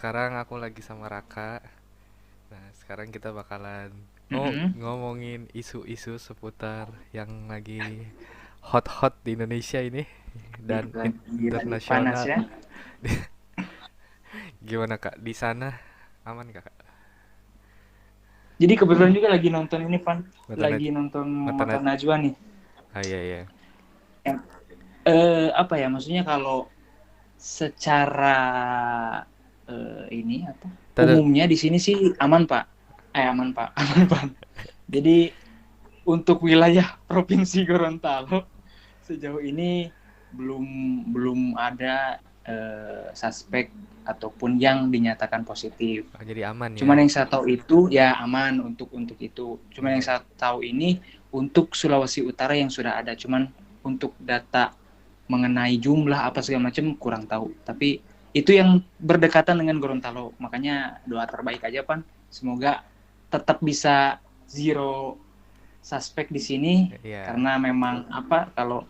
sekarang aku lagi sama Raka. Nah, sekarang kita bakalan Mm-mm. ngomongin isu-isu seputar yang lagi hot-hot di Indonesia ini dan Lagi panas internasional. ya. Gimana Kak? Di sana aman Kak? Jadi kebetulan juga lagi nonton ini, Pan. Mata Lagi Naj- nonton Mata Mata Naj- Najwa nih. Ah iya iya. Yang, apa ya? Maksudnya kalau secara ini apa? Tadu, Umumnya di sini sih aman, Pak. Aman, Pak. Aman, Pak. Jadi untuk wilayah Provinsi Gorontalo sejauh ini belum belum ada suspek ataupun yang dinyatakan positif. jadi aman ya. Cuman yang saya tahu itu ya aman untuk itu. Cuman yang Iya. saya tahu ini untuk Sulawesi Utara yang sudah ada. Cuman untuk data mengenai jumlah apa segala macam kurang tahu. Tapi itu yang berdekatan dengan Gorontalo. Makanya doa terbaik aja, Pan. Semoga tetap bisa zero suspek di sini Iya. karena memang apa kalau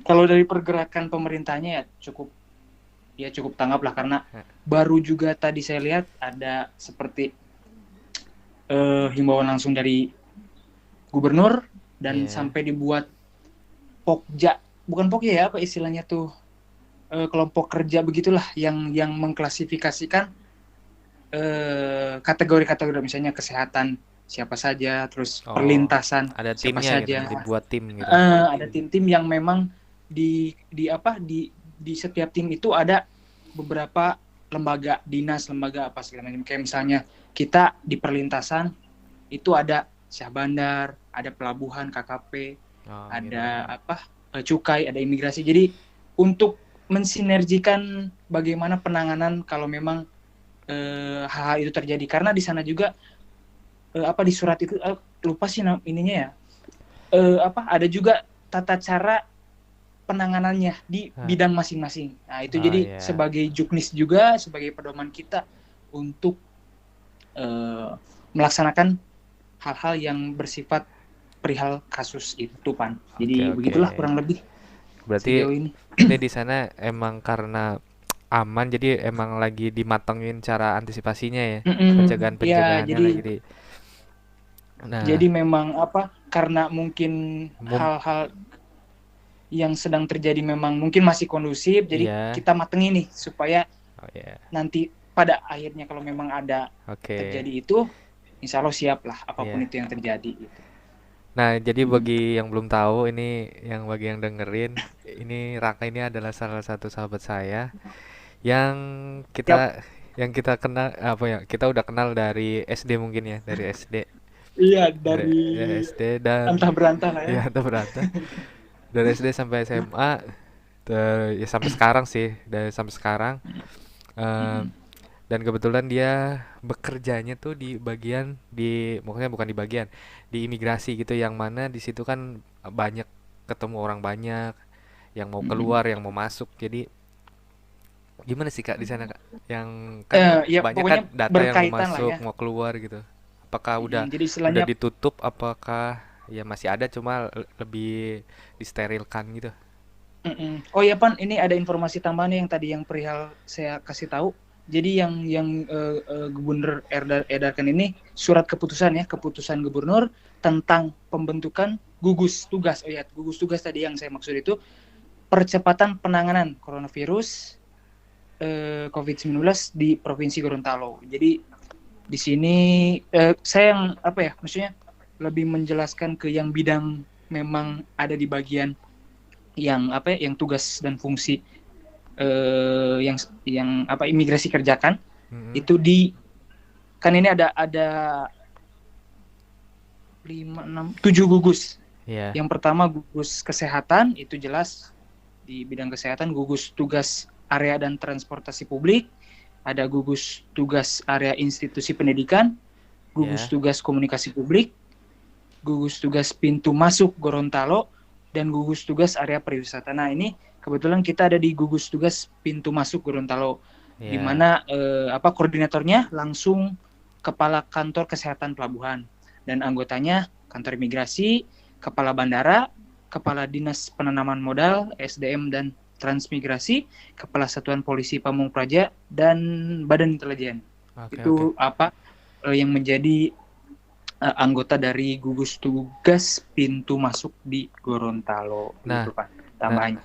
kalau dari pergerakan pemerintahnya ya cukup tanggap lah karena baru juga tadi saya lihat ada seperti himbauan langsung dari gubernur dan Iya. sampai dibuat pokja, bukan pokja ya, apa istilahnya tuh, kelompok kerja begitulah yang mengklasifikasikan kategori-kategori, misalnya kesehatan siapa saja, terus Oh, perlintasan ada siapa timnya gitu, saja. dibuat tim gitu. Ada tim-tim yang memang di apa di setiap tim itu ada beberapa lembaga dinas, lembaga apa segala macam, kayak misalnya kita di perlintasan itu ada Syah Bandar, ada pelabuhan KKP, Oh, gitu. ada apa, cukai, ada imigrasi. Jadi untuk mensinergikan bagaimana penanganan kalau memang hal-hal itu terjadi, karena di sana juga apa di surat itu lupa sih ininya ya, apa ada juga tata cara penanganannya di Ah, bidang masing-masing. Nah, itu oh jadi ya. sebagai juknis juga, sebagai pedoman kita untuk eh, melaksanakan hal-hal yang bersifat perihal kasus itu, Pan. Oke, Jadi oke. begitulah kurang lebih Berarti sejauh ini. ini di sana emang karena aman jadi emang lagi dimatengin cara antisipasinya ya. Ya, Pencegahan-pencegahannya lagi jadi di. jadi Nah, memang apa? Karena mungkin mum hal-hal yang sedang terjadi memang mungkin masih kondusif, jadi iya. kita matengin nih supaya Oh ya. nanti pada akhirnya kalau memang ada Oke. terjadi itu, insya Allah siap lah apapun Iya. itu yang terjadi gitu. Nah, jadi Mm-mm. bagi yang belum tahu ini yang bagi yang dengerin, ini Raka ini adalah salah satu sahabat saya yang Siap. kita kenal apa ya? Kita udah kenal dari SD mungkin ya, dari SD. Iya, Dari dari SD dan antah berantah lah ya. ya tetap berata. Dari SD sampai SMA, ya sampai sekarang sih, dari sampai sekarang. Eh, Mm-mm. dan kebetulan dia bekerjanya tuh di bagian maksudnya bukan di bagian, di imigrasi gitu, yang mana di situ kan banyak ketemu orang banyak yang mau Mm-mm. keluar, yang mau masuk. Jadi gimana sih Kak di sana Kak? Yang kan Ya banyak kan pokoknya data yang mau berkaitan lah masuk, ya. mau keluar gitu. Apakah Jadi udah istilahnya ditutup? Apakah ya masih ada cuma lebih disterilkan gitu? Oh ya, Pan, ini ada informasi tambahan yang tadi yang perihal saya kasih tahu. Jadi yang Gubernur edarkan ini surat keputusan ya, keputusan Gubernur tentang pembentukan gugus tugas. Oh ya, gugus tugas tadi yang saya maksud itu percepatan penanganan coronavirus COVID-19 di Provinsi Gorontalo. Jadi di sini saya yang apa ya, maksudnya lebih menjelaskan ke yang bidang memang ada di bagian yang apa ya, yang tugas dan fungsi yang apa imigrasi kerjakan Mm-mm. itu di, kan ini ada 5, 6, 7 gugus. Iya. Yang pertama gugus kesehatan, itu jelas di bidang kesehatan. Gugus tugas area dan transportasi publik, ada gugus tugas area institusi pendidikan, gugus Ya. tugas komunikasi publik, gugus tugas pintu masuk Gorontalo, dan gugus tugas area pariwisata. Nah, ini kebetulan kita ada di gugus tugas pintu masuk Gorontalo, di Ya. mana apa koordinatornya langsung kepala kantor kesehatan pelabuhan, dan anggotanya kantor imigrasi, kepala bandara, kepala dinas penanaman modal, SDM dan Transmigrasi, Kepala Satuan Polisi Pamung Praja, dan Badan Intelijen. Oke, oke. Itu yang menjadi anggota dari gugus tugas pintu masuk di Gorontalo Nah, gitu Pak. nah, Tambahannya.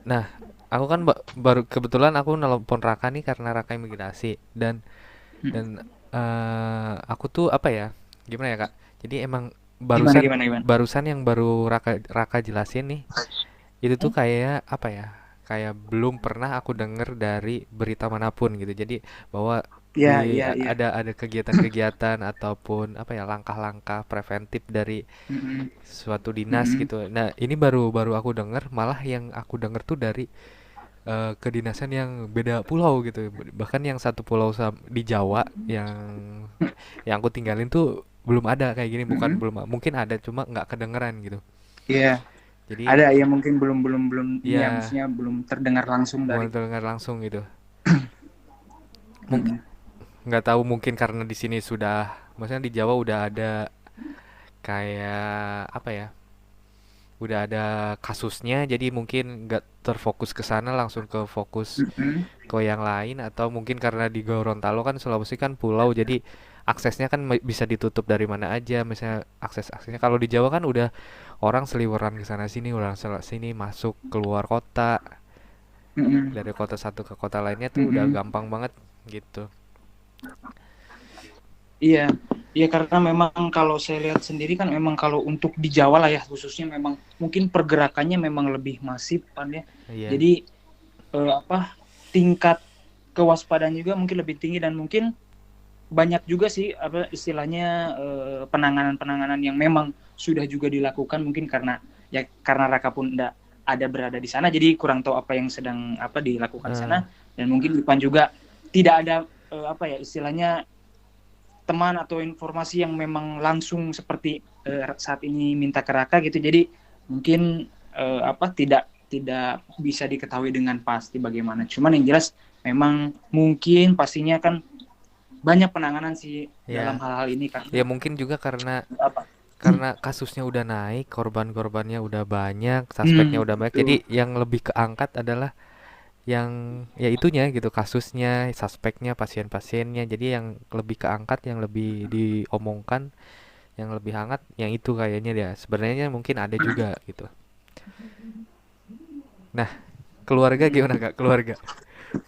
nah, aku kan baru kebetulan aku nelpon Raka nih karena Raka imigrasi dan aku tuh apa ya? Gimana ya, Kak? Jadi emang Gimana barusan gimana gimana? barusan yang baru Raka Raka jelasin nih, itu tuh kayak apa ya? Kayak belum pernah aku denger dari berita manapun gitu. Jadi bahwa Ya, ya, ya. ada kegiatan-kegiatan ataupun apa ya langkah-langkah preventif dari Mm-mm. suatu dinas Mm-mm. gitu. Nah, ini baru baru aku denger, malah yang aku denger tuh dari kedinasan yang beda pulau gitu. Bahkan yang satu pulau di Jawa yang aku tinggalin tuh belum ada kayak gini, bukan Mm-mm. belum mungkin ada cuma nggak kedengeran gitu. Iya, Jadi ada ya mungkin belum belum belum ini ya ya maksudnya belum terdengar langsung dari. bukan terdengar langsung gitu. Mungkin Mm-mm. nggak tahu mungkin karena di sini sudah, maksudnya di Jawa udah ada kayak apa ya? Udah ada kasusnya, jadi mungkin nggak terfokus ke sana, langsung ke fokus Mm-mm. ke yang lain, atau mungkin karena di Gorontalo kan Sulawesi kan pulau, jadi aksesnya kan bisa ditutup dari mana aja, misalnya aksesnya kalau di Jawa kan udah orang seliweran ke sana sini, orang sini masuk keluar kota, Mm-mm. dari kota satu ke kota lainnya tuh udah Mm-mm. gampang banget gitu. Iya, iya karena memang kalau saya lihat sendiri kan memang kalau untuk di Jawa lah ya khususnya memang mungkin pergerakannya memang lebih masif kan ya. Iya, Jadi tingkat kewaspadaan juga mungkin lebih tinggi dan mungkin banyak juga sih istilahnya penanganan-penanganan yang memang sudah juga dilakukan mungkin karena Raka pun tidak ada berada di sana jadi kurang tahu apa yang sedang dilakukan di sana eh, dan mungkin Ipan juga tidak ada istilahnya teman atau informasi yang memang langsung seperti saat ini minta ke Raka gitu. Jadi mungkin tidak tidak bisa diketahui dengan pasti bagaimana. Cuman yang jelas memang mungkin pastinya kan banyak penanganan sih dalam ya, hal-hal ini ya karena mungkin juga karena apa? kasusnya udah naik, korban-korbannya udah banyak, suspeknya udah banyak. Jadi Betul. yang lebih keangkat adalah yang ya itunya gitu, kasusnya, suspeknya, pasien-pasiennya. Jadi yang lebih keangkat, yang lebih diomongkan, yang lebih hangat, yang itu kayaknya dia. Sebenarnya mungkin ada juga gitu. Nah, keluarga Hmm. gimana Kak? Keluarga.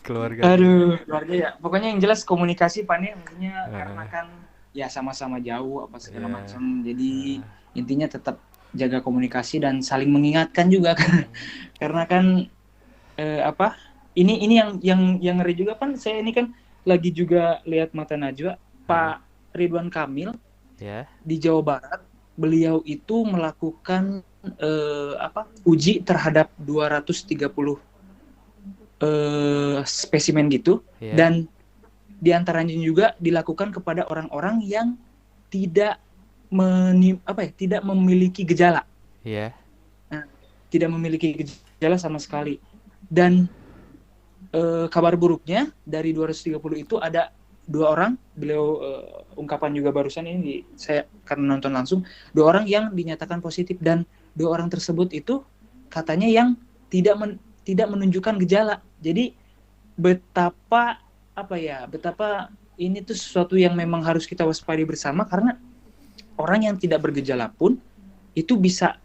Keluarga. Aduh, keluarga ya. Pokoknya yang jelas komunikasi Pak nih, maksudnya karena Eh, kan ya sama-sama jauh apa segala ya. macam. Jadi intinya tetap jaga komunikasi dan saling mengingatkan juga kan. Karena kan apa? Ini yang ngeri juga kan saya ini kan lagi juga lihat Mata Najwa Eh, Pak Ridwan Kamil ya. di Jawa Barat. Beliau itu melakukan uji terhadap 230 spesimen gitu Ya. dan diantaranya juga dilakukan kepada orang-orang yang tidak tidak memiliki gejala. Ya. Nah, tidak memiliki gejala sama sekali. Dan kabar buruknya dari 230 itu ada 2 orang, beliau ungkapan juga barusan ini saya karena nonton langsung, 2 orang yang dinyatakan positif dan 2 orang tersebut itu katanya yang tidak menunjukkan gejala. Jadi betapa ini tuh sesuatu yang memang harus kita waspadai bersama karena orang yang tidak bergejala pun itu bisa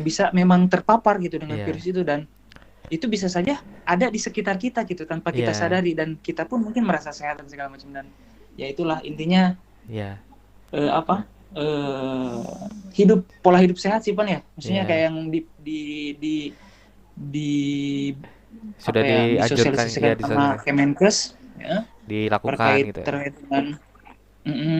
bisa memang terpapar gitu dengan Iya. virus itu dan itu bisa saja ada di sekitar kita gitu tanpa kita Iya. sadari dan kita pun mungkin merasa sehat dan segala macam dan ya itulah intinya Iya. eh, apa eh, pola hidup sehat sih Pan ya maksudnya Iya. kayak yang di Sudah dianjurkan ya disosialisasikan di sama Kemenkes ya, dilakukan terkait gitu ya. terkait dengan mm-mm,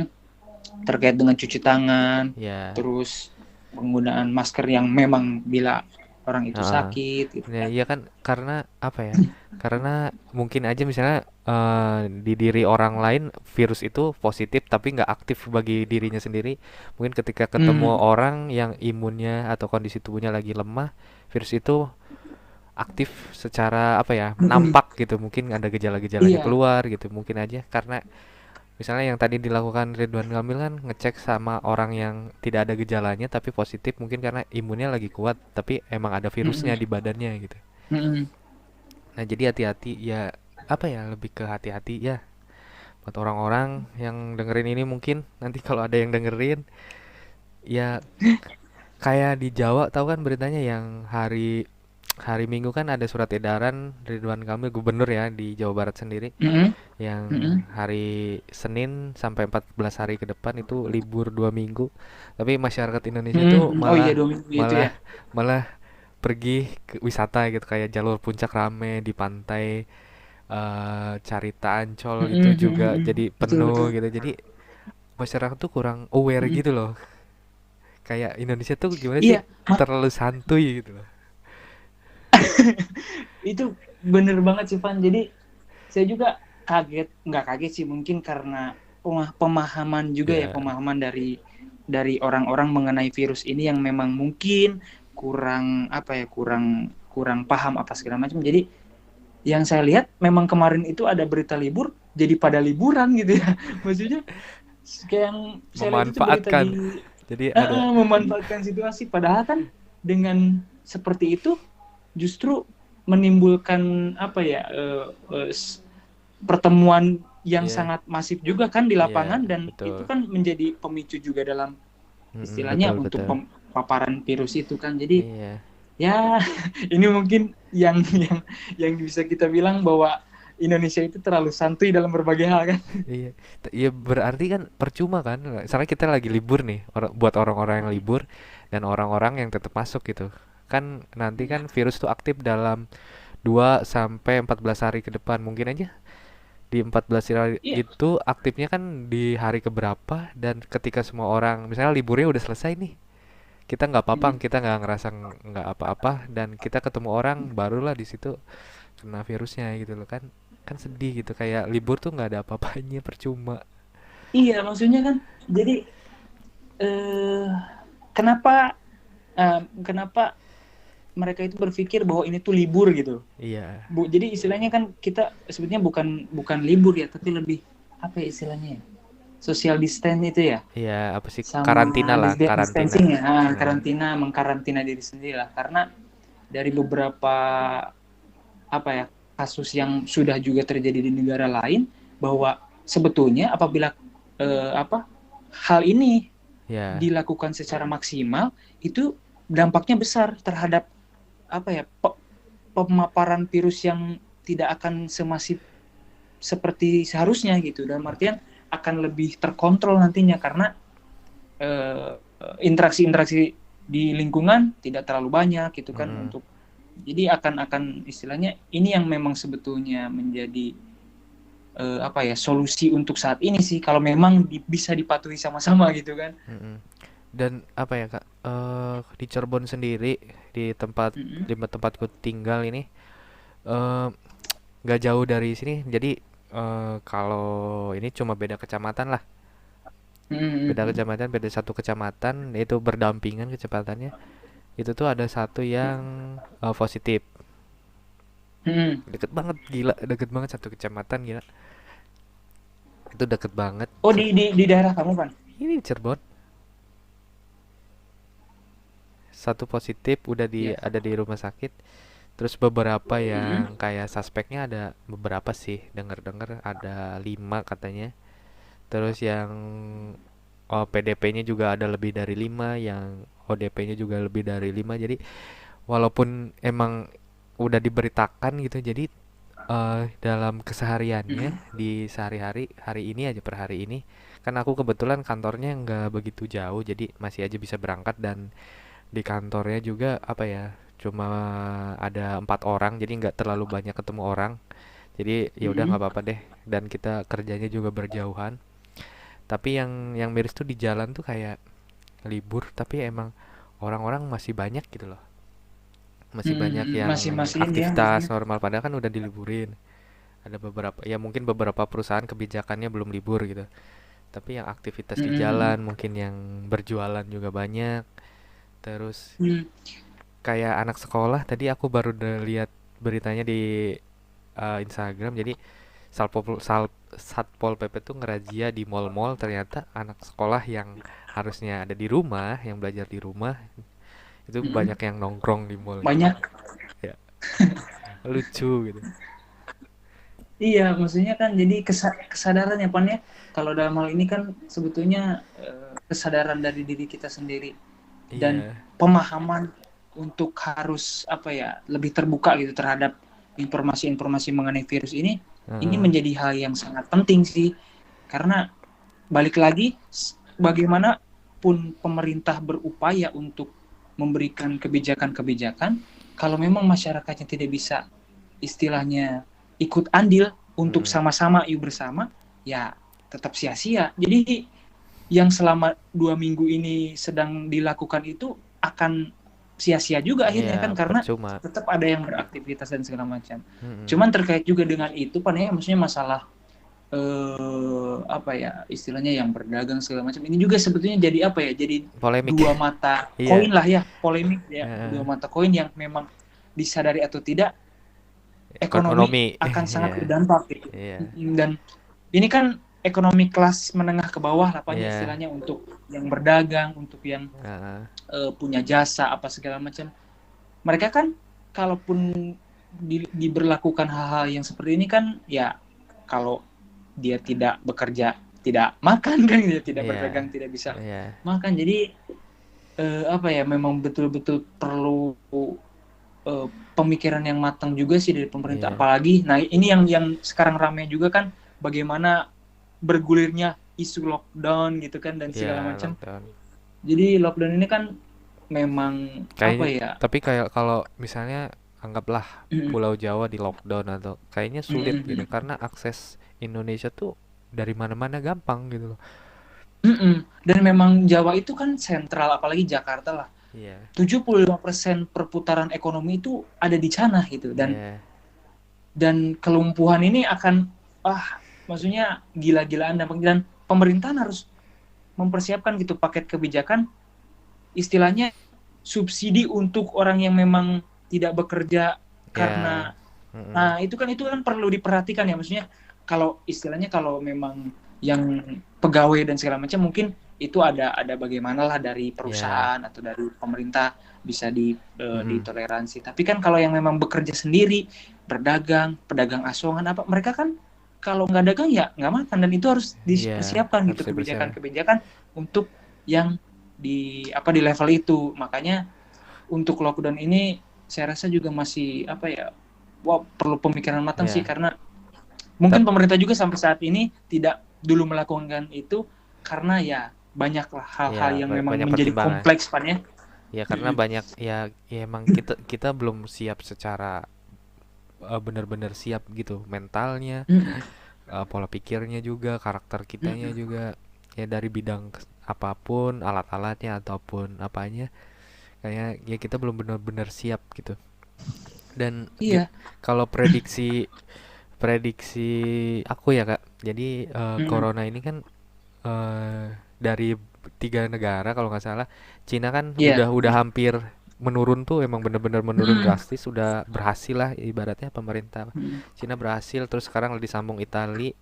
terkait dengan cuci tangan Ya. terus penggunaan masker yang memang bila orang itu Heeh. sakit gitu Ya, kan. iya kan karena apa ya? Karena mungkin aja misalnya di diri orang lain virus itu positif tapi nggak aktif bagi dirinya sendiri. Mungkin ketika ketemu Hmm. orang yang imunnya atau kondisi tubuhnya lagi lemah, virus itu aktif secara apa ya? Mm-mm. Nampak gitu. Mungkin ada gejala-gejalanya Iya, keluar gitu. Mungkin aja karena Misalnya yang tadi dilakukan Ridwan Kamil kan ngecek sama orang yang tidak ada gejalanya tapi positif mungkin karena imunnya lagi kuat tapi emang ada virusnya Mm-mm. di badannya gitu. Mm-mm. Nah, jadi hati-hati ya, apa ya, lebih ke hati-hati ya buat orang-orang yang dengerin ini mungkin nanti kalau ada yang dengerin ya kayak di Jawa tahu kan beritanya yang hari hari Minggu kan ada surat edaran Ridwan Kamil gubernur ya di Jawa Barat sendiri Mm-mm. yang Mm-mm. hari Senin sampai 14 hari ke depan itu libur 2 minggu tapi masyarakat Indonesia tuh Mm-mm. Oh iya, malah 2 minggu itu ya. malah malah pergi ke wisata gitu kayak jalur puncak rame di pantai Carita Ancol Mm-mm. itu juga Mm-mm. jadi Betul betul. penuh gitu jadi masyarakat tuh kurang aware Mm-mm. gitu loh kayak Indonesia tuh gimana sih Iya, terlalu santuy gitu loh. itu bener banget sih Van. Jadi saya juga kaget, nggak kaget sih, mungkin karena pemahaman juga ya, Ya, pemahaman dari orang-orang mengenai virus ini yang memang mungkin kurang apa ya, kurang kurang paham apa segala macam. Jadi yang saya lihat memang kemarin itu ada berita libur, jadi pada liburan gitu ya. Maksudnya kayak yang saya lihat itu berita memanfaatkan. di Jadi ada memanfaatkan situasi. Padahal kan dengan seperti itu justru menimbulkan apa ya, pertemuan yang iya, sangat masif juga kan di iya, lapangan, dan itu betul. kan menjadi pemicu juga dalam Mm-mm, istilahnya betul, untuk betul. paparan virus itu kan. Jadi Iya. ya ini mungkin yang bisa kita bilang bahwa Indonesia itu terlalu santuy dalam berbagai hal kan. Iya. Iya berarti kan percuma kan? Misalnya kita lagi libur nih, buat orang-orang yang libur dan orang-orang yang tetap masuk gitu. Kan nanti kan virus tuh aktif dalam 2 sampai 14 hari ke depan. Mungkin aja di 14 hari Iya. itu aktifnya kan di hari keberapa dan ketika semua orang misalnya liburnya udah selesai nih. Kita nggak apa-apa, Mm-mm. kita nggak ngerasa nggak apa-apa dan kita ketemu orang barulah di situ kena virusnya gitu loh kan. Kan sedih gitu kayak libur tuh nggak ada apa-apanya percuma. Iya, maksudnya kan jadi eh, kenapa kenapa mereka itu berpikir bahwa ini tuh libur gitu. Iya. Jadi istilahnya kan kita sebetulnya bukan bukan libur ya, tapi lebih apa ya istilahnya ya? Social distance itu ya, Iya, apa sih karantina sama lah, karantina. distancing ya, Nah, karantina, mengkarantina diri sendiri lah. Karena dari beberapa apa ya, kasus yang sudah juga terjadi di negara lain, bahwa sebetulnya apabila apa hal ini ya, dilakukan secara maksimal, itu dampaknya besar terhadap apa ya, pemaparan virus yang tidak akan semasif seperti seharusnya gitu. Dalam artian akan lebih terkontrol nantinya karena eh, interaksi-interaksi di lingkungan tidak terlalu banyak gitu kan, mm, untuk jadi akan istilahnya ini yang memang sebetulnya menjadi apa ya, solusi untuk saat ini sih, kalau memang bisa dipatuhi sama-sama gitu kan. mm. Dan apa ya Kak, di Cirebon sendiri di tempat Mm-mm. di tempatku tinggal ini eh, nggak jauh dari sini. Jadi kalau ini cuma beda kecamatan lah, beda Mm-mm. kecamatan, beda satu kecamatan itu berdampingan kecepatannya. Itu tuh ada satu yang positif. Mm-mm. Deket banget gila, deket banget satu kecamatan gila. Itu deket banget. Oh, di daerah kamu kan. Ini di Cirebon. Satu positif udah Iya. ada di rumah sakit. Terus beberapa Mm-mm. yang kayak suspeknya ada beberapa sih. Dengar-dengar ada 5 katanya. Terus yang PDP-nya juga ada lebih dari 5, yang ODP-nya juga lebih dari 5. Jadi walaupun emang udah diberitakan gitu, jadi dalam Mm-mm. kesehariannya di sehari-hari hari ini aja per hari ini kan aku kebetulan kantornya nggak begitu jauh jadi masih aja bisa berangkat dan di kantornya juga apa ya cuma ada 4 orang jadi nggak terlalu banyak ketemu orang jadi ya udah nggak Mm-mm. apa-apa deh dan kita kerjanya juga berjauhan tapi yang miris tuh di jalan tuh kayak libur tapi emang orang-orang masih banyak gitu loh masih banyak Mm-mm. yang Masih ini ya aktivitas maksudnya. normal padahal kan udah diliburin ada beberapa ya mungkin beberapa perusahaan kebijakannya belum libur gitu tapi yang aktivitas di Mm-mm. jalan mungkin yang berjualan juga banyak terus Mm. kayak anak sekolah tadi aku baru lihat beritanya di Instagram jadi Satpol PP tuh ngerazia di mall-mall, ternyata anak sekolah yang harusnya ada di rumah, yang belajar di rumah, itu Mm-mm. banyak yang nongkrong di mall gitu. Banyak. Ya, lucu gitu. Iya, maksudnya kan jadi kesadaran ya Pan ya. Kalau dalam hal ini kan sebetulnya kesadaran dari diri kita sendiri dan Iya. pemahaman untuk harus apa ya lebih terbuka gitu terhadap informasi-informasi mengenai virus ini Heeh. menjadi hal yang sangat penting sih karena balik lagi bagaimanapun pemerintah berupaya untuk memberikan kebijakan-kebijakan kalau memang masyarakatnya tidak bisa istilahnya ikut andil untuk Mm-mm. sama-sama yuk bersama ya tetap sia-sia jadi yang selama 2 minggu ini sedang dilakukan itu akan sia-sia juga akhirnya kan Iya, karena percuma. tetap ada yang beraktivitas dan segala macam. Mm-mm. Cuman terkait juga dengan itu Pan ya maksudnya masalah apa ya istilahnya yang berdagang segala macam ini juga sebetulnya jadi apa ya jadi Polemik. dua mata Iya. koin lah ya polemik ya dua Heeh. mata koin yang memang disadari atau tidak ekonomi Ekonomi. akan sangat Iya. berdampak gitu Iya. dan ini kan ekonomi kelas menengah ke bawah lapanya Iya. istilahnya untuk yang berdagang untuk yang Heeh. punya jasa apa segala macam mereka kan kalaupun diberlakukan hal-hal yang seperti ini kan ya kalau dia tidak bekerja tidak makan kan dia tidak Iya. berdagang tidak bisa Iya. makan jadi apa ya memang betul-betul perlu eh, pemikiran yang matang juga sih dari pemerintah Iya. apalagi nah ini yang sekarang ramai juga kan bagaimana bergulirnya isu lockdown gitu kan dan Iya, segala macam lockdown. jadi lockdown ini kan memang apa Kayaknya, ya tapi kayak kalau misalnya anggaplah Pulau Jawa di lockdown atau kayaknya sulit gitu karena akses Indonesia tuh dari mana-mana gampang gitu loh. dan memang Jawa itu kan sentral apalagi Jakarta lah Iya. 75% perputaran ekonomi itu ada di sana gitu Iya. dan kelumpuhan ini akan maksudnya gila-gilaan dan pemerintahan harus mempersiapkan gitu paket kebijakan istilahnya subsidi untuk orang yang memang tidak bekerja Iya. karena Mm-mm. nah itu kan perlu diperhatikan ya maksudnya kalau istilahnya kalau memang yang pegawai dan segala macam mungkin itu ada bagaimana lah dari Iya. perusahaan atau dari pemerintah bisa Mm-mm. ditoleransi tapi kan kalau yang memang bekerja sendiri berdagang pedagang asongan apa mereka kan kalau nggak dagang ya nggak makan dan itu harus Iya, dipersiapkan harus gitu dipersiapkan. kebijakan-kebijakan untuk yang di level itu makanya untuk lockdown ini saya rasa juga masih apa ya perlu pemikiran matang sih Iya. karena mungkin Tap, pemerintah juga sampai saat ini tidak dulu melakukan itu karena ya banyaklah ya hal-hal yang memang banyak menjadi pertimbangan. kompleks Pan ya. Ya karena banyak ya, ya emang kita belum siap secara benar-benar siap gitu mentalnya, pola pikirnya juga, karakter kitanya juga, ya dari bidang apapun, alat-alatnya ataupun apanya, kayak ya kita belum benar-benar siap gitu. Dan Iya. kalau prediksi prediksi aku ya kak, jadi corona ini kan dari 3 negara kalau nggak salah, Cina kan Iya. udah hampir menurun tuh, emang bener-bener menurun drastis, udah berhasil lah ibaratnya pemerintah Cina berhasil. Terus sekarang disambung Itali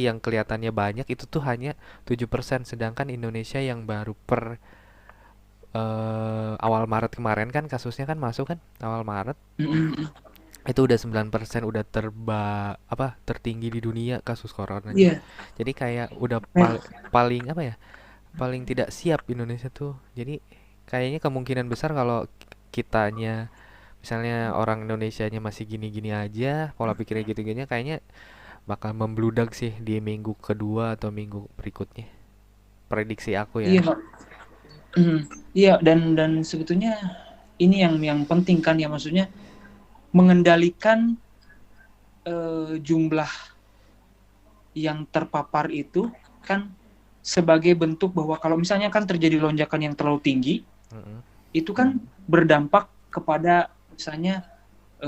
yang kelihatannya banyak itu tuh hanya 7%, sedangkan Indonesia yang baru per awal Maret kemarin kan kasusnya kan masuk kan awal Maret itu udah 9%, udah tertinggi di dunia kasus coronanya. Iya. Jadi kayak udah paling apa ya, paling tidak siap Indonesia tuh. Jadi kayaknya kemungkinan besar kalau kitanya, misalnya orang Indonesianya masih gini-gini aja, pola pikirnya gitu-gini, kayaknya bakal membludak sih di minggu kedua atau minggu berikutnya. Prediksi aku Iya, ya. Pak. Iya dan sebetulnya ini yang penting kan ya maksudnya mengendalikan jumlah yang terpapar itu kan sebagai bentuk bahwa kalau misalnya kan terjadi lonjakan yang terlalu tinggi, Mm-mm. itu kan berdampak kepada misalnya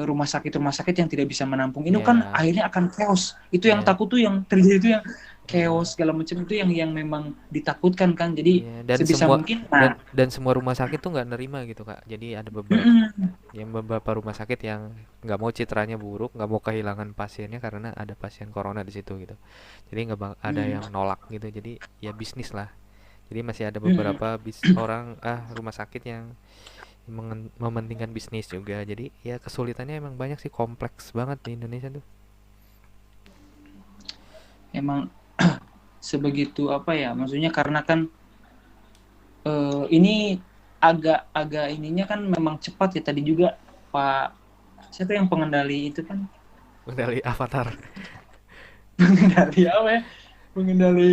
rumah sakit yang tidak bisa menampung. Ini kan Ya, akhirnya akan chaos. Itu yang ya, takut tuh yang terjadi itu yang chaos segala macam itu yang memang ditakutkan kan. Jadi Iya, sebisa mungkin, nah, dan semua rumah sakit tuh nggak nerima gitu Kak. Jadi ada mm-mm, beberapa rumah sakit yang nggak mau citranya buruk, nggak mau kehilangan pasiennya karena ada pasien corona di situ gitu. Jadi nggak ada mm-mm, yang nolak gitu. Jadi ya bisnis lah. Jadi masih ada mm-mm. beberapa rumah sakit yang mementingkan bisnis juga. Jadi ya kesulitannya emang banyak sih, kompleks banget di Indonesia tuh. Emang sebegitu apa ya? Maksudnya karena kan ini agak ininya kan memang cepat ya tadi juga Pak siapa yang pengendali itu kan Dari Avatar. pengendali apa ya? Pengendali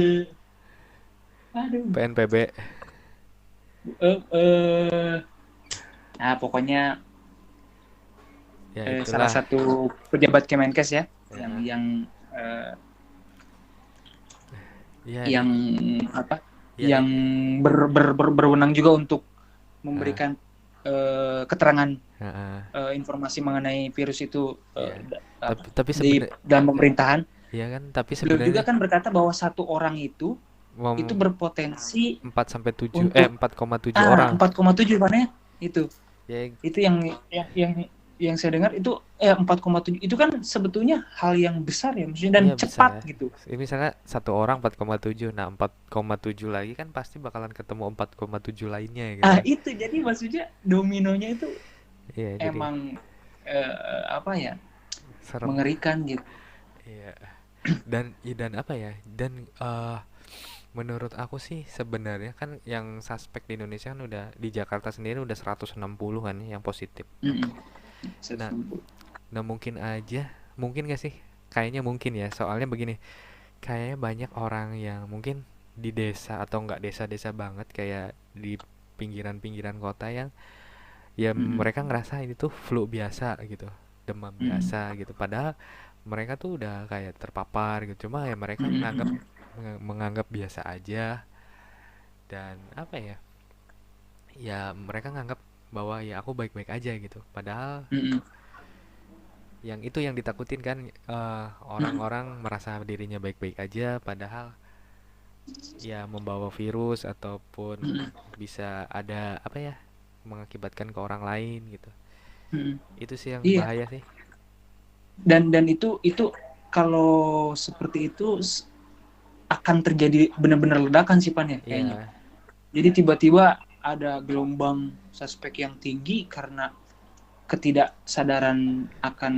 aduh PNPB. eh eh, nah pokoknya Ya salah itulah. satu pejabat Kemenkes ya yang Ya, yang eh, ya, yang apa ya, yang berwenang juga untuk ah, memberikan keterangan ah, informasi mengenai virus itu ya. Tapi di sebenarnya, dalam pemerintahan. ya kan, tapi Beliau juga sebenarnya kan berkata bahwa satu orang itu mau berpotensi 4 sampai 7 untuk 4,7 orang. 4,7 mana ya itu Ya, itu yang saya dengar itu 4,7 itu kan sebetulnya hal yang besar ya maksudnya dan iya cepat besar. gitu. Ini misalnya satu orang 4,7. Nah, 4,7 lagi kan pasti bakalan ketemu 4,7 lainnya gitu kan. Itu jadi maksudnya dominonya itu Iya, jadi emang apa ya serem. mengerikan gitu. Iya. Dan apa ya? Dan menurut aku sih sebenarnya kan yang suspek di Indonesia kan udah di Jakarta sendiri udah 160 kan yang positif. Mm-mm. Nah, mungkin aja, mungkin gak sih? Kayaknya mungkin ya. Soalnya begini, kayaknya banyak orang yang mungkin di desa atau nggak desa-desa banget kayak di pinggiran-pinggiran kota yang ya Mm-mm. mereka ngerasa ini tuh flu biasa gitu, demam Mm-mm. biasa gitu. Padahal mereka tuh udah kayak terpapar gitu. Cuma ya mereka Mm-mm. menganggap biasa aja dan apa ya? Ya mereka nganggap bahwa ya aku baik-baik aja gitu. Padahal Mm-mm. yang itu yang ditakutin kan, Mm-mm. orang-orang merasa dirinya baik-baik aja padahal ya membawa virus ataupun Mm-mm. bisa ada apa ya, mengakibatkan ke orang lain gitu. Mm-mm. Itu sih yang Iya, bahaya sih. dan itu kalau seperti itu akan terjadi benar-benar ledakan sih Pan ya kayaknya. Iya, Jadi tiba-tiba ada gelombang suspek yang tinggi karena ketidaksadaran akan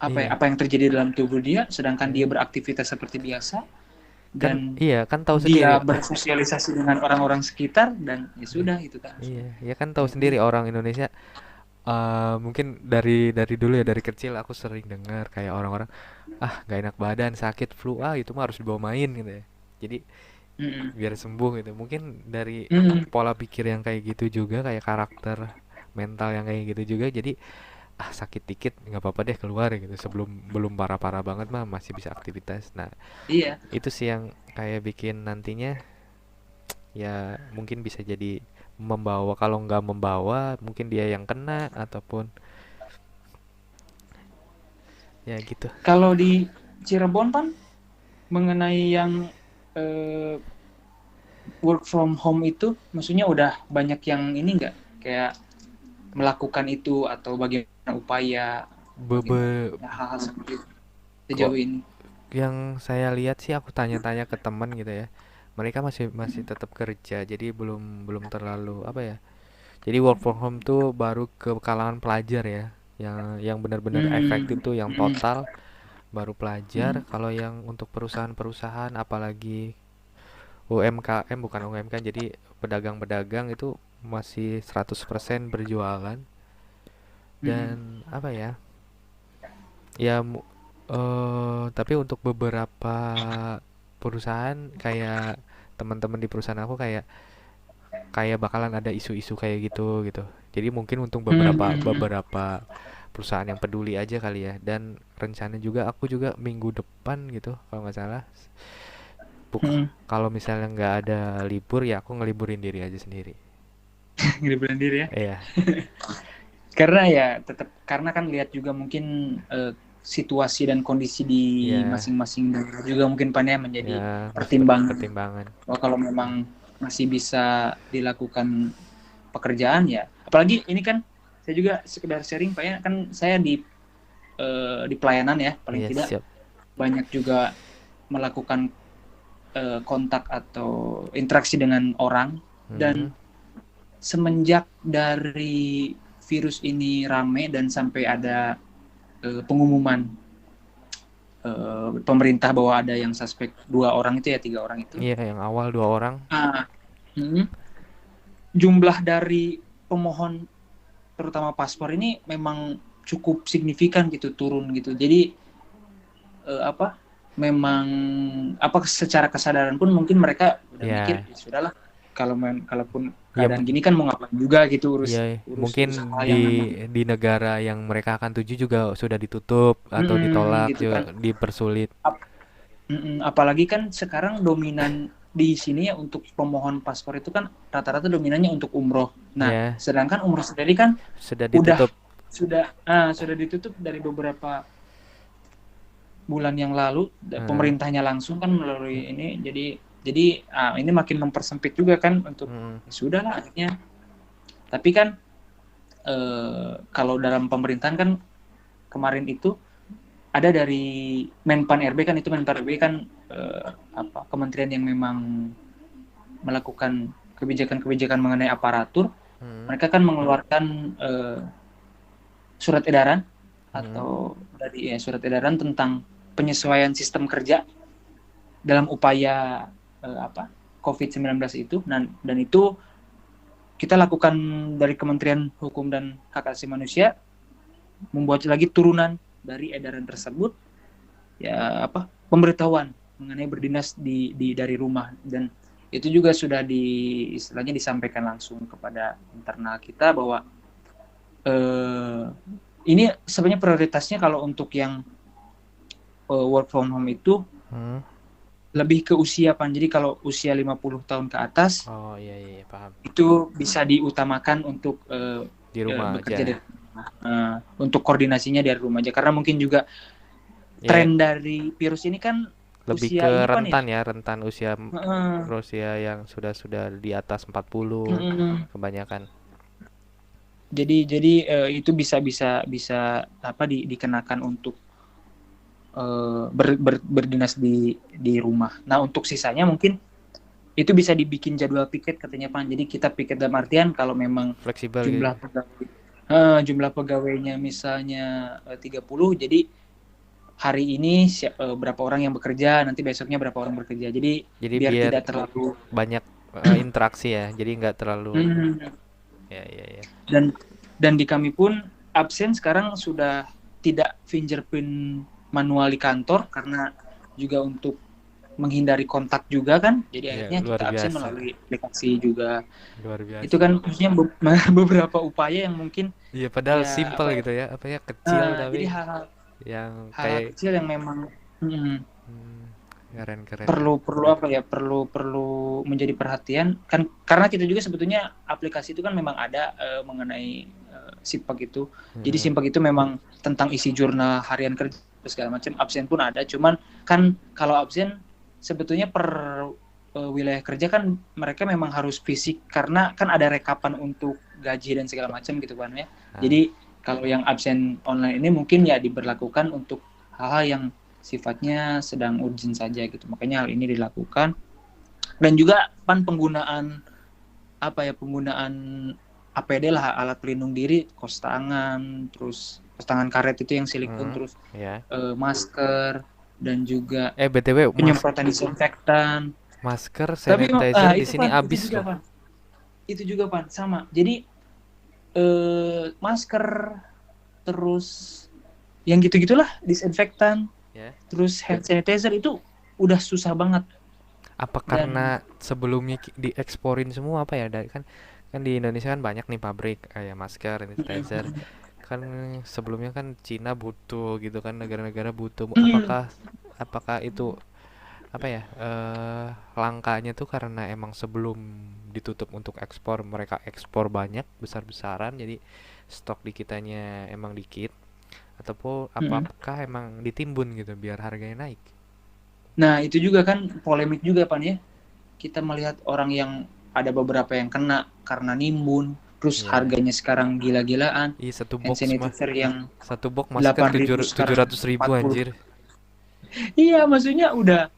iya. apa yang terjadi dalam tubuh dia, sedangkan dia Iya. beraktivitas seperti biasa Kan dan iya, kan tahu sendiri. dia bersosialisasi dengan orang-orang sekitar dan ya Iya. sudah itu kan. Iya, ya kan tahu Jadi sendiri orang Indonesia, mungkin dari dulu ya, dari kecil aku sering dengar kayak orang-orang, ah gak enak badan, sakit flu, ah itu mah harus dibawa main gitu ya. Jadi mm-mm. biar sembuh gitu. Mungkin dari Mm-mm. pola pikir yang kayak gitu juga, kayak karakter mental yang kayak gitu juga, jadi ah sakit dikit nggak apa-apa deh keluar gitu, sebelum belum parah-parah banget mah masih bisa aktivitas. Nah, Iya. itu sih yang kayak bikin nantinya ya mungkin bisa jadi membawa, kalau nggak membawa mungkin dia yang kena ataupun ya gitu. Kalau di Cirebon Pan mengenai yang eh, work from home itu maksudnya udah banyak yang ini enggak kayak melakukan itu atau bagaimana upaya bagaimana Bebe ya, hal-hal seperti itu kok sejauh ini. yang saya lihat sih, aku tanya-tanya ke teman gitu ya, mereka masih masih tetap kerja, jadi belum belum terlalu apa ya, jadi work from home tuh baru ke kalangan pelajar ya, yang benar-benar efektif Hmm. tuh yang Hmm. total baru pelajar. Hmm. Kalau yang untuk perusahaan-perusahaan apalagi UMKM, bukan UMKM, jadi pedagang-pedagang itu masih 100% berjualan. Hmm. Dan apa ya, ya tapi untuk beberapa perusahaan kayak teman-teman di perusahaan aku kayak kayak bakalan ada isu-isu kayak gitu gitu. Jadi mungkin untuk Hmm. beberapa Hmm. beberapa perusahaan yang peduli aja kali ya. Dan rencana juga aku juga minggu depan gitu kalau nggak salah, Hmm. kalau misalnya nggak ada libur ya aku ngeliburin diri aja sendiri. Ngeliburan diri ya Iya. karena ya tetap karena kan lihat juga mungkin eh, situasi dan kondisi di Ya, masing-masing daerah juga mungkin Pan ya ya menjadi masih menjadi pertimbangan. pertimbangan. Oh, kalau memang masih bisa dilakukan pekerjaan ya. Apalagi ini kan saya juga sekedar sharing Pak ya, kan saya di pelayanan ya, paling Iya, tidak siap. banyak juga melakukan kontak atau interaksi dengan orang, Hmm, dan semenjak dari virus ini rame dan sampai ada pengumuman pemerintah bahwa ada yang suspek 2 orang itu ya, 3 orang itu. iya yang awal 2 orang. Ah, hmm, jumlah dari pemohon terutama paspor ini memang cukup signifikan gitu, turun gitu. Jadi apa? Memang apa, secara kesadaran pun mungkin mereka udah mikir Ya, ya sudahlah, kalaupun ya, keadaan gini kan mau ngapain juga gitu, urus ya urus mungkin usaha di yang memang negara yang mereka akan tuju juga sudah ditutup atau ditolak gitu kan. juga dipersulit. Apalagi kan sekarang dominan di sini ya untuk pemohon paspor itu kan rata-rata dominannya untuk umroh. Nah, Ya, sedangkan umroh sendiri kan sudah udah ditutup. sudah ditutup dari beberapa bulan yang lalu. Eh, Pemerintahnya langsung kan melalui ini, jadi ini makin mempersempit juga kan untuk hmm, ya sudah lah akhirnya. Tapi kan kalau dalam pemerintahan kan kemarin itu ada dari Menpan RB kan, itu Menpan RB kan apa, kementerian yang memang melakukan kebijakan-kebijakan mengenai aparatur. hmm, Mereka kan mengeluarkan surat edaran hmm, atau dari surat edaran tentang penyesuaian sistem kerja dalam upaya apa, COVID-19 itu. Dan itu kita lakukan dari Kementerian Hukum dan Hak Asasi Manusia, membuat lagi turunan dari edaran tersebut, ya apa, pemberitahuan mengenai berdinas dari rumah. Dan itu juga sudah istilahnya disampaikan langsung kepada internal kita bahwa eh, ini sebenarnya prioritasnya kalau untuk yang work from home itu hmm. lebih ke usia Pan. Jadi kalau usia 50 tahun ke atas Oh iya, iya, iya, paham. itu bisa diutamakan untuk Di rumah bekerja aja. dari rumah. Untuk koordinasinya dari rumah aja, karena mungkin juga Ya, tren dari virus ini kan lebih usia ke ini Pan ya. rentan ya, rentan usia Uh, usia yang sudah di atas 40 uh, kebanyakan. jadi itu bisa bisa bisa apa, dikenakan untuk berdinas di rumah. Nah, untuk sisanya mungkin itu bisa dibikin jadwal piket katanya Pan. Jadi kita piket dalam artian kalau memang Fleksibel gitu. jumlah pegawainya misalnya 30, jadi hari ini berapa orang yang bekerja, nanti besoknya berapa orang bekerja. Jadi Jadi biar biar tidak terlalu banyak interaksi ya. Jadi nggak terlalu. hmm, Ya, ya, ya. dan dan di kami pun absen sekarang sudah tidak fingerprint manual di kantor, karena juga untuk menghindari kontak juga kan. Jadi Ya, akhirnya luar kita absen biasa. melalui aplikasi juga. Luar Itu biasa. kan maksudnya beberapa upaya yang mungkin Iya, padahal ya simple apa ya, gitu ya. Apa ya, kecil jadi tapi hal-hal yang hal kayak kecil yang memang hmm, keren, keren. perlu perlu apa ya, perlu perlu menjadi perhatian kan, karena kita juga sebetulnya aplikasi itu kan memang ada mengenai Sipak itu. Jadi Hmm, Sipak itu memang tentang isi jurnal harian kerja segala macam, absen pun ada. Cuman kan kalau absen sebetulnya per wilayah kerja kan mereka memang harus fisik, karena kan ada rekapan untuk gaji dan segala macam gitu kan ya. ah, Jadi kalau yang absen online ini mungkin ya diberlakukan untuk hal-hal yang sifatnya sedang urgent saja gitu. Makanya hal ini dilakukan. Dan juga penggunaan apa ya, penggunaan APD lah, alat pelindung diri, kos tangan, terus kos tangan karet itu yang silikon, hmm, terus ya. masker, dan juga BTW, penyemprotan disinfektan. masker Tapi sanitizer di itu sini Pan, itu habis juga loh. Pan, itu juga Pan, sama. Jadi masker, terus yang gitu-gitulah, disinfektan, Ya. terus hand sanitizer itu udah susah banget. Apa Dan karena sebelumnya dieksporin semua apa ya? Kan kan di Indonesia kan banyak nih pabrik kayak masker, sanitizer. Kan sebelumnya kan Cina butuh gitu kan, negara-negara butuh. Apakah itu apa ya? Langkanya tuh karena emang sebelum ditutup untuk ekspor, mereka ekspor banyak besar-besaran jadi stok di kitanya emang dikit, ataupun Mm-mm. apakah emang ditimbun gitu biar harganya naik? Nah, itu juga kan polemik juga, Pan ya. Kita melihat orang yang ada beberapa yang kena karena nimbun, terus Iya. harganya sekarang gila-gilaan. Iya, satu Hand box mah. sanitizer yang Satu box masker 8.000 tujuh sekarang ratus ribu 40. anjir. Iya, maksudnya udah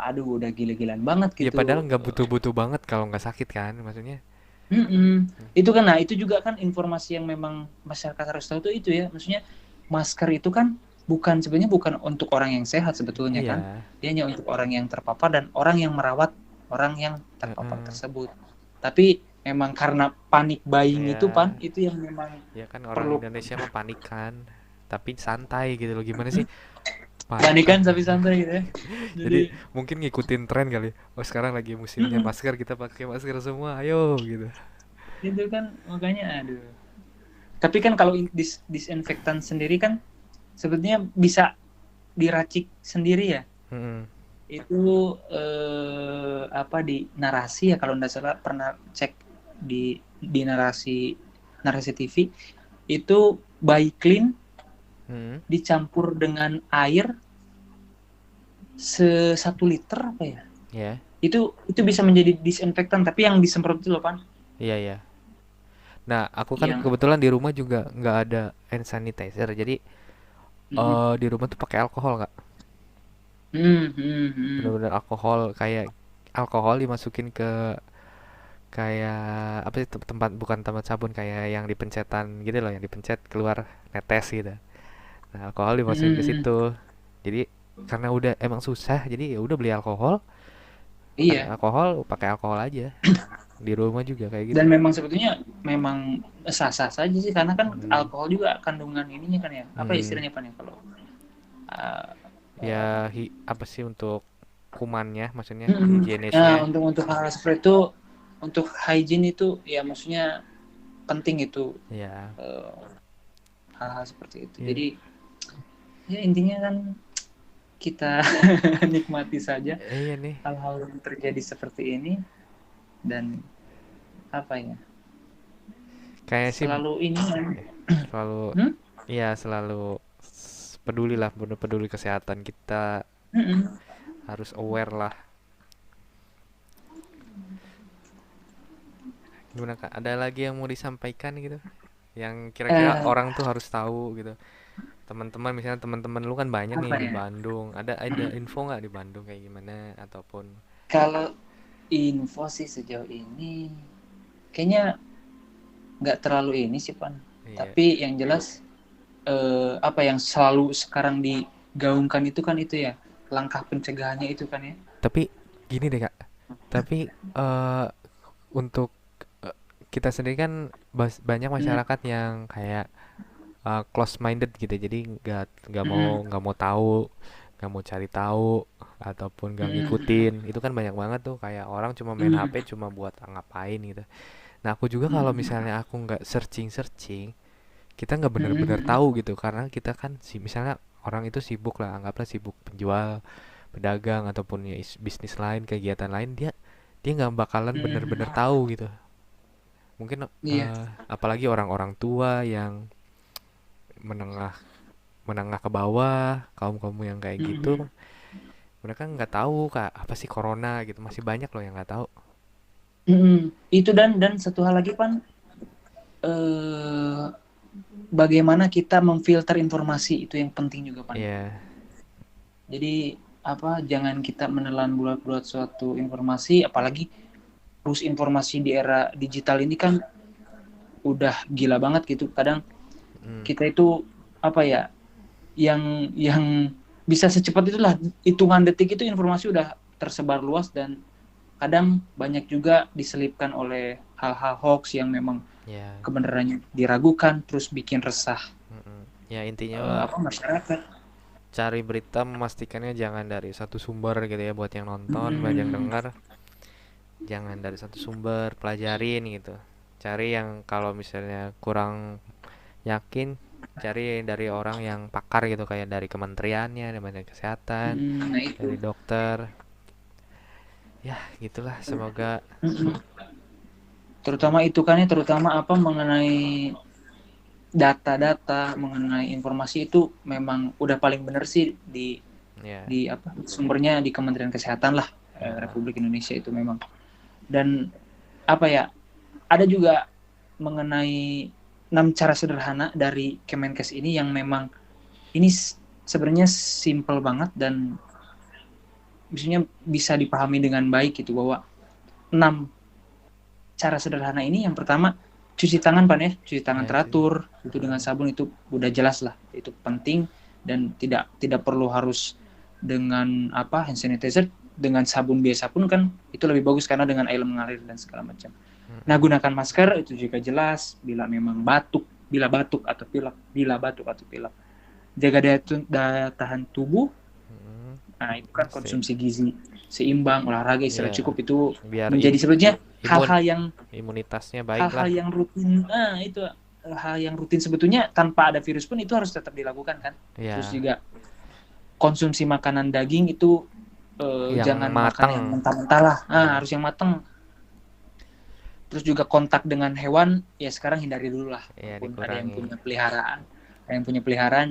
aduh udah gila-gilaan banget Ya gitu. padahal nggak butuh-butuh banget kalau nggak sakit kan maksudnya. Mm-mm. Itu kan, nah itu juga kan informasi yang memang masyarakat harus tahu tuh itu ya. Maksudnya masker itu kan sebenarnya bukan untuk orang yang sehat sebetulnya kan. Iya. Dia hanya untuk orang yang terpapar dan orang yang merawat orang yang terpapar Heeh. tersebut. Tapi memang karena panik buying itu Pan, Ya, itu yang memang ya kan orang perlu. Indonesia mah panik kan. Tapi santai gitu loh. Gimana sih? Panik. Panik kan tapi santai gitu ya. Jadi Jadi mungkin ngikutin tren kali. Oh, sekarang lagi musimnya mm-mm, masker, kita pakai masker semua. Ayo gitu. itu kan makanya aduh. Tapi kan kalau disinfektan sendiri kan sebetulnya bisa diracik sendiri ya. Mm-mm. Itu apa di narasi ya kalau nggak salah pernah cek di narasi narasi TV itu by clean Mm-mm. dicampur dengan air 1 liter apa ya, Ya. itu bisa menjadi disinfektan tapi yang disemprot itu loh Pan Iya, iya. Nah, aku kan yang kebetulan di rumah juga nggak ada hand sanitizer. Jadi mm, di rumah tuh pakai alkohol, Kak. mm, mm, mm, Bener-bener alkohol, kayak alkohol dimasukin ke kayak apa sih, tempat, bukan tempat sabun, kayak yang dipencetan gitu loh, yang dipencet keluar netes gitu. Nah, alkohol mm, dimasukin ke mm. situ. Jadi karena udah emang susah, jadi ya udah beli alkohol, ada Iya. alkohol, pakai alkohol aja. Di rumah juga kayak gitu. Dan memang sebetulnya memang sah-sah saja sih karena kan Hmm. alkohol juga kandungan ininya kan ya apa Hmm. istilahnya Pan ya kalau uh, Ya apa sih untuk kumannya, maksudnya Nah, higienisnya. untuk hal seperti itu, untuk hygiene itu ya maksudnya penting itu Ya, eh, hal-hal seperti itu. iya. Jadi ya intinya kan kita nikmati saja Iya nih. hal-hal yang terjadi seperti ini dan apa ya Kayaknya sih selalu ini kan. selalu, Hmm? iya selalu peduli lah, bener peduli kesehatan kita, Mm-mm. harus aware lah. Gimana Kak? Ada lagi yang mau disampaikan gitu? Yang kira-kira Eh, orang tuh harus tahu gitu. Teman-teman, misalnya teman-teman lu kan banyak nih apa di ya? Bandung. Ada info nggak di Bandung kayak gimana ataupun Kalau info sih sejauh ini kayaknya nggak terlalu ini sih Pan. iya. Tapi yang jelas apa yang selalu sekarang digaungkan itu kan itu ya langkah pencegahannya itu kan ya. Tapi gini deh Kak. Tapi untuk eh, kita sendiri kan banyak Hmm. masyarakat yang kayak close minded gitu, jadi Hmm. nggak mau tahu, nggak mau cari tahu, ataupun nggak Hmm. ngikutin. Itu kan banyak banget tuh, kayak orang cuma main Hmm. HP cuma buat ngapain gitu. Nah, aku juga kalau Hmm. misalnya aku nggak searching searching, kita nggak bener-bener Hmm. tahu gitu, karena kita kan sih misalnya orang itu sibuk lah, anggaplah sibuk penjual, pedagang, ataupun ya bisnis lain, kegiatan lain, dia dia nggak bakalan bener-bener Hmm. tahu gitu. Mungkin Iya. apalagi orang-orang tua yang menengah menengah ke bawah, kaum kaum yang kayak Hmm. gitu, mereka nggak tahu kak apa sih corona gitu, masih banyak loh yang nggak tahu. Hmm. Itu dan satu hal lagi Pan, eh, bagaimana kita memfilter informasi itu yang penting juga Pan. Iya. Jadi apa jangan kita menelan bulat-bulat suatu informasi apalagi terus informasi di era digital ini kan udah gila banget gitu. Kadang Mm, kita itu apa ya yang bisa secepat itulah hitungan detik itu informasi udah tersebar luas dan kadang banyak juga diselipkan oleh hal-hal hoax yang memang ya. kebenarannya diragukan terus bikin resah Mm-mm. Ya intinya mah apa masyarakat. cari berita, memastikannya jangan dari satu sumber gitu ya, buat yang nonton, buat yang Hmm, dengar, jangan dari satu sumber, pelajarin gitu. Cari yang kalau misalnya kurang yakin, cari dari orang yang pakar gitu, kayak dari kementeriannya, dari kesehatan, nah itu. dari dokter. Ya, gitulah. Semoga Terutama itu kan ya terutama apa mengenai data-data mengenai informasi itu memang udah paling benar sih Ya. di apa sumbernya di Kementerian Kesehatan lah Heeh. Republik Indonesia itu memang. Dan apa ya, ada juga mengenai 6 cara sederhana dari Kemenkes ini yang memang ini sebenarnya simple banget dan maksudnya bisa dipahami dengan baik gitu, bahwa 6 cara sederhana ini yang pertama cuci tangan Pan ya, cuci tangan Ya, cuy. teratur itu dengan sabun, itu udah jelas lah itu penting, dan tidak perlu harus dengan apa hand sanitizer, dengan sabun biasa pun kan itu lebih bagus karena dengan air mengalir dan segala macam. Nah, Mm-mm. gunakan masker itu juga jelas bila memang batuk atau pilek. Jaga daya tahan tubuh. Mm-mm. Nah, itu kan Sih. konsumsi gizi seimbang, olahraga, istirahat Ya, cukup, itu biar menjadi sebetulnya imun hal-hal yang imunitasnya baik hal-hal lah. yang rutin. Nah, itu hal yang rutin sebetulnya tanpa ada virus pun itu harus tetap dilakukan kan. Terus Ya, juga konsumsi makanan daging itu yang jangan makan yang matang. mentah-mentah lah. Ya, Harus yang matang. Terus juga kontak dengan hewan ya sekarang hindari dulu lah. ya Walaupun ada yang dikurangi. punya peliharaan,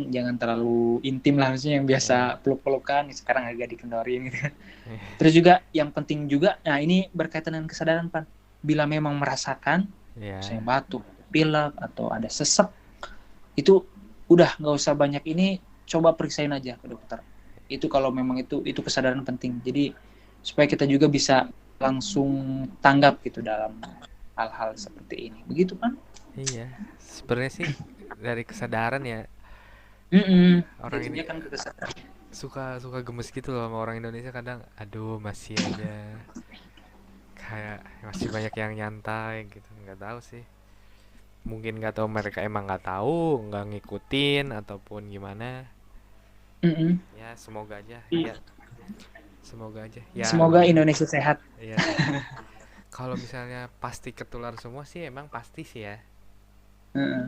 jangan terlalu intim lah, maksudnya yang Ya. biasa peluk-pelukan sekarang agak dikendorin gitu kan. Terus juga yang penting juga, nah ini berkaitan dengan kesadaran Pan. Bila memang merasakan misalnya Ya. batuk, pilek atau ada sesek, itu udah nggak usah banyak ini, coba periksain aja ke dokter. Itu kalau memang itu kesadaran penting. Jadi supaya kita juga bisa langsung tanggap gitu dalam hal-hal seperti ini. Begitu kan? Iya. Sebenarnya sih dari kesadaran ya, orang ini Jadinya kan kesadaran. suka suka gemes gitu loh sama orang Indonesia kadang. Aduh, masih aja kayak masih banyak yang nyantai gitu. Nggak tahu sih. Mungkin nggak tahu, mereka emang nggak tahu, nggak ngikutin ataupun gimana. Ya, semoga aja. Ya, semoga aja. Ya, Semoga Indonesia sehat. iya sih. Kalau misalnya pasti ketular semua sih emang pasti sih ya.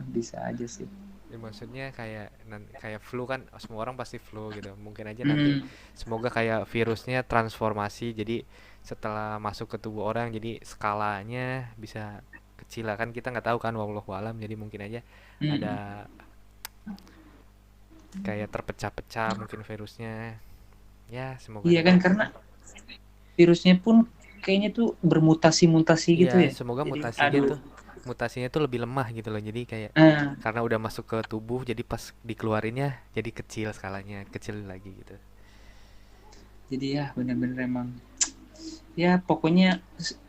Bisa aja sih. Ya, maksudnya kayak kayak flu kan, semua orang pasti flu gitu. Mungkin aja nanti Mm, semoga kayak virusnya transformasi, jadi setelah masuk ke tubuh orang jadi skalanya bisa kecil lah, kan kita nggak tahu kan, wallahu alam, jadi mungkin aja mm. ada kayak terpecah-pecah mungkin virusnya. Ya, semoga Iya aja. kan, karena virusnya pun kayaknya tuh bermutasi-mutasi Iya, gitu ya. semoga Jadi mutasinya aduh. tuh mutasinya tuh lebih lemah gitu loh. Jadi kayak Ah, karena udah masuk ke tubuh, jadi pas dikeluarinnya jadi kecil skalanya, kecil lagi gitu. jadi ya benar-benar emang ya pokoknya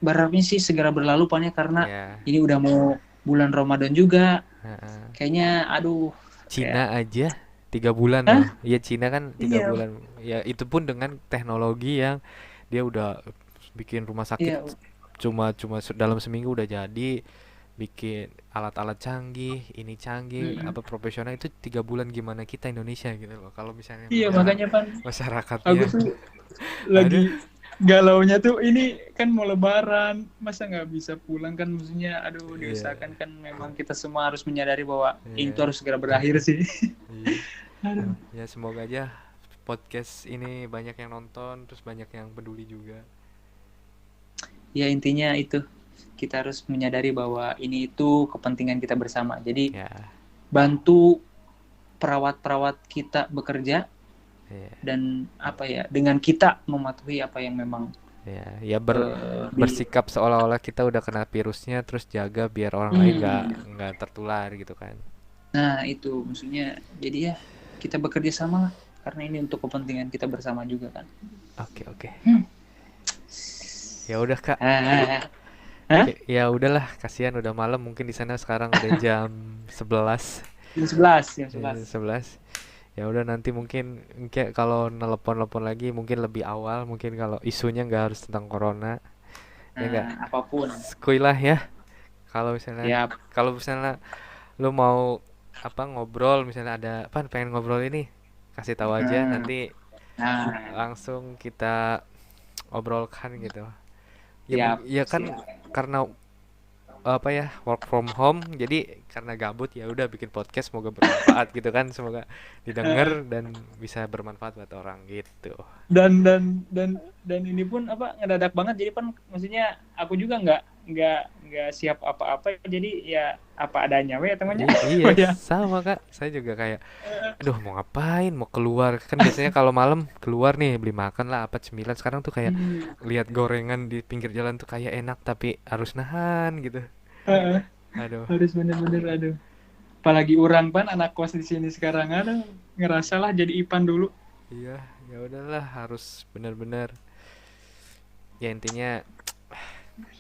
berharapnya sih segera berlalu Pan ya, karena Ya, ini udah mau bulan Ramadan juga. heeh. Kayaknya aduh Cina kayak aja 3 bulan loh. Hah? Iya, Cina kan tiga Iya, bulan. Ya itu pun dengan teknologi yang dia udah bikin rumah sakit, iya, cuma cuma dalam seminggu udah jadi, bikin alat-alat canggih, ini canggih, mm-mm. apa profesional, itu 3 bulan, gimana kita Indonesia gitu loh. Kalau misalnya Iya makanya Pan, aku masyarakatnya, tuh aduh, lagi galaunya tuh ini kan mau lebaran, masa nggak bisa pulang kan, maksudnya aduh iya, diusahakan kan, memang kita semua harus menyadari bahwa ini iya, tuh harus segera berakhir sih. iya. Aduh. Ya semoga aja podcast ini banyak yang nonton, terus banyak yang peduli juga. Ya intinya itu, kita harus menyadari bahwa ini itu kepentingan kita bersama. Jadi Ya, bantu perawat-perawat kita bekerja, ya, dan apa ya, dengan kita mematuhi apa yang memang ya, ya di bersikap seolah-olah kita udah kena virusnya, terus jaga biar orang lain nggak tertular gitu kan. nah itu maksudnya, jadi ya kita bekerja sama lah, karena ini untuk kepentingan kita bersama juga kan. Oke, oke. Hmm. Ya udah Kak. Hah? Ya udahlah, kasihan udah malam, mungkin di sana sekarang udah jam 11. Jam Ya, jam 11. 11. Ya udah, nanti mungkin kayak kalau nelpon-nelpon lagi mungkin lebih awal, mungkin kalau isunya nggak harus tentang corona. Ya nggak? Nah, apapun. Skuy lah ya. Kalau misalnya Ya. kalau misalnya lu mau apa ngobrol, misalnya ada apa pengen ngobrol ini, kasih tahu aja, Nah, nanti nah, langsung kita obrolkan gitu. Ya siap, ya kan, siap. karena apa ya, work from home, jadi karena gabut ya udah bikin podcast, semoga bermanfaat gitu kan, semoga didengar dan bisa bermanfaat buat orang gitu. Dan ini pun apa ngedadak banget, jadi kan maksudnya aku juga nggak siap apa-apa, jadi ya apa adanya we temannya. Iya, Oh ya. sama Kak. Saya juga kayak, aduh mau ngapain? Mau keluar. Kan biasanya kalau malam keluar nih beli makan lah apa cemilan. Sekarang tuh kayak Hmm. lihat gorengan di pinggir jalan tuh kayak enak tapi harus nahan gitu. Heeh, Aduh. harus bener-bener aduh. Apalagi orang pan anak kos di sini sekarang, aduh ngerasa lah jadi Ipan dulu. Iya, ya udahlah harus bener-bener ya intinya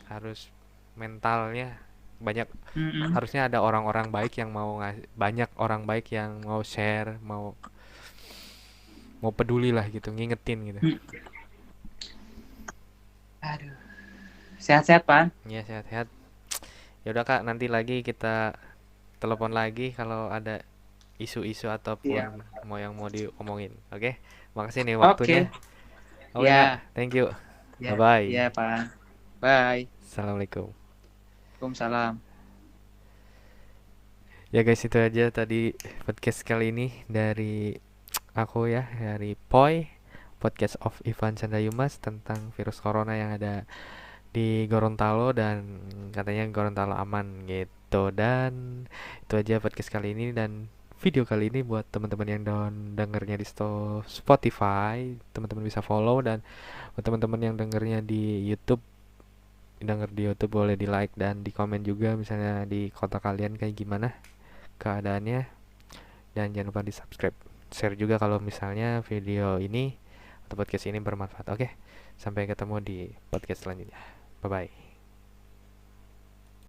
harus mentalnya banyak, Mm-mm. harusnya ada orang-orang baik yang mau ngasih, banyak orang baik yang mau share, mau mau peduli lah gitu, ngingetin gitu. Aduh, sehat-sehat pan. Ya sehat-sehat. Ya udah Kak, nanti lagi kita telepon lagi kalau ada isu-isu Iya. ataupun mau diomongin. Oke. Makasih nih waktunya. Oke. Oke Kak, Ya, thank you. ya, Bye bye. ya pan. Bye. Assalamualaikum. Waalaikumsalam. Ya guys, itu aja tadi podcast kali ini dari aku ya, dari Poi, podcast of Ivan Chandayumas tentang virus corona yang ada di Gorontalo dan katanya Gorontalo aman gitu. Dan itu aja podcast kali ini dan video kali ini buat teman-teman yang dengernya di Spotify, teman-teman bisa follow, dan buat teman-teman yang dengernya di YouTube, denger di YouTube boleh di like dan di komen juga misalnya di kota kalian kayak gimana keadaannya, dan jangan lupa di subscribe, share juga kalau misalnya video ini atau podcast ini bermanfaat. Oke, sampai ketemu di podcast selanjutnya. Bye bye.